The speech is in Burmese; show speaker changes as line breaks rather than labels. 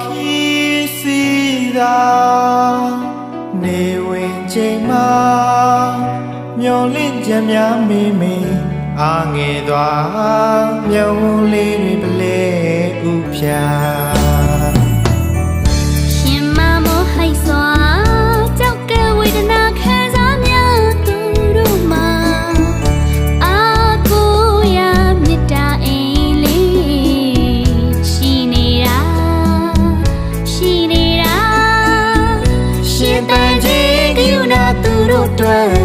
ခီးစီတာနေဝင်ချိန်မှာမျောလင့်ချက်များမိမိအားငယ်သွားမြုံလေးတွေပလဲဥဖြာ
ရှင်မမိုးဟိုက်စွာကြောက်ကဲဝေဒနာခံစားများသူတို့မှာအာကိုရမြတ်တာအိမ်လေးရှိနေတာရှင်တန်ချင်းကယူနာသူတို့တွေ့